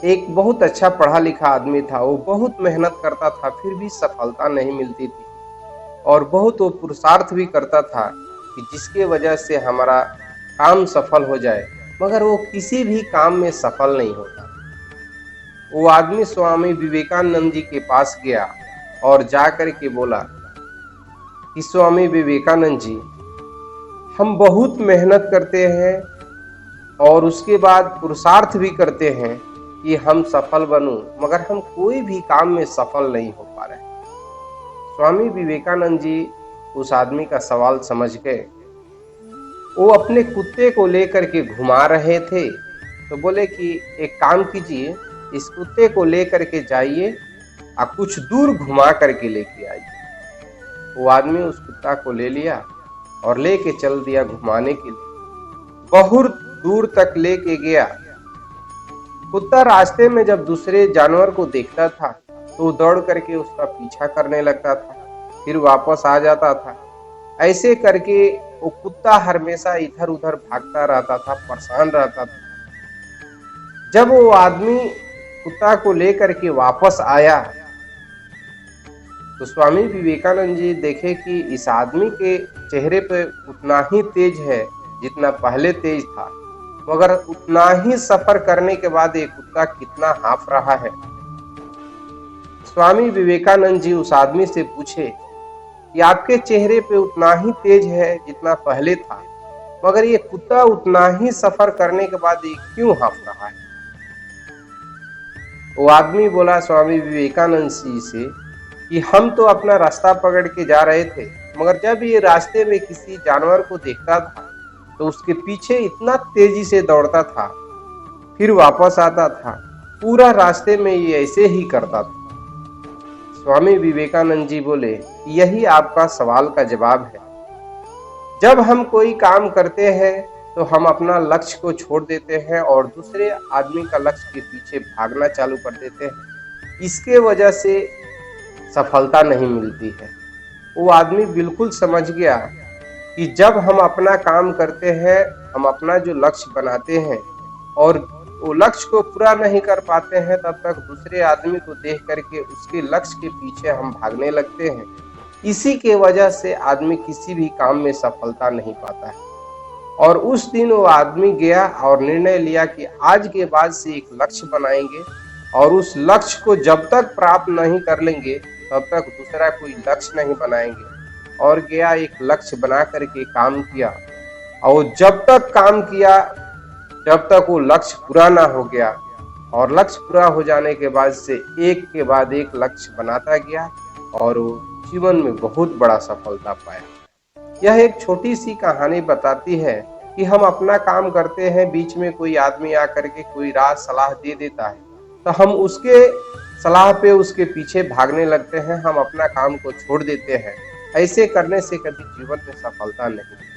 एक बहुत अच्छा पढ़ा लिखा आदमी था, वो बहुत मेहनत करता था फिर भी सफलता नहीं मिलती थी और बहुत वो पुरुषार्थ भी करता था कि जिसके वजह से हमारा काम सफल हो जाए, मगर वो किसी भी काम में सफल नहीं होता। वो आदमी स्वामी विवेकानंद जी के पास गया और जा कर के बोला कि स्वामी विवेकानंद जी, हम बहुत मेहनत करते हैं और उसके बाद पुरुषार्थ भी करते हैं कि हम सफल बनूं, मगर हम कोई भी काम में सफल नहीं हो पा रहे। स्वामी विवेकानंद जी उस आदमी का सवाल समझ गए। वो अपने कुत्ते को लेकर के घुमा रहे थे, तो बोले कि एक काम कीजिए, इस कुत्ते को लेकर के जाइए और कुछ दूर घुमा करके लेके आइए। वो आदमी उस कुत्ता को ले लिया और लेके चल दिया घुमाने के लिए। बहुत दूर तक लेके गया। कुत्ता रास्ते में जब दूसरे जानवर को देखता था तो दौड़ करके उसका पीछा करने लगता था, फिर वापस आ जाता था। ऐसे करके वो कुत्ता हमेशा इधर उधर भागता रहता था, परेशान रहता था। जब वो आदमी कुत्ता को लेकर के वापस आया तो स्वामी विवेकानंद जी देखे कि इस आदमी के चेहरे पे उतना ही तेज है जितना पहले तेज था, मगर उतना ही सफर करने के बाद ये कुत्ता कितना हाँफ रहा है। स्वामी विवेकानंद जी उस आदमी से पूछे कि आपके चेहरे पे उतना ही तेज है जितना पहले था, मगर ये कुत्ता उतना ही सफर करने के बाद ये क्यों हाँफ रहा है? वो आदमी बोला स्वामी विवेकानंद जी से कि हम तो अपना रास्ता पकड़ के जा रहे थे, मगर जब ये रास्ते में किसी जानवर को देखता था तो उसके पीछे इतना तेजी से दौड़ता था, फिर वापस आता था। पूरा रास्ते में ये ऐसे ही करता था। स्वामी विवेकानंद जी बोले, यही आपका सवाल का जवाब है। जब हम कोई काम करते हैं तो हम अपना लक्ष्य को छोड़ देते हैं और दूसरे आदमी का लक्ष्य के पीछे भागना चालू कर देते हैं। इसके वजह से सफलता नहीं मिलती है। वो आदमी बिल्कुल समझ गया कि जब हम अपना काम करते हैं, हम अपना जो लक्ष्य बनाते हैं और वो लक्ष्य को पूरा नहीं कर पाते हैं, तब तक दूसरे आदमी को देख करके उसके लक्ष्य के पीछे हम भागने लगते हैं। इसी के वजह से आदमी किसी भी काम में सफलता नहीं पाता है। और उस दिन वो आदमी गया और निर्णय लिया कि आज के बाद से एक लक्ष्य बनाएंगे और उस लक्ष्य को जब तक प्राप्त नहीं कर लेंगे तब तक दूसरा कोई लक्ष्य नहीं बनाएंगे। और गया, एक लक्ष्य बना करके काम किया और जब तक काम किया जब तक वो लक्ष्य पूरा ना हो गया, और लक्ष्य पूरा हो जाने के बाद से एक के बाद एक लक्ष्य बनाता गया और वो जीवन में बहुत बड़ा सफलता पाया। यह एक छोटी सी कहानी बताती है कि हम अपना काम करते हैं, बीच में कोई आदमी आकर के कोई राह सलाह दे देता है तो हम उसके सलाह पे उसके पीछे भागने लगते हैं, हम अपना काम को छोड़ देते हैं। ऐसे करने से कभी जीवन में सफलता नहीं।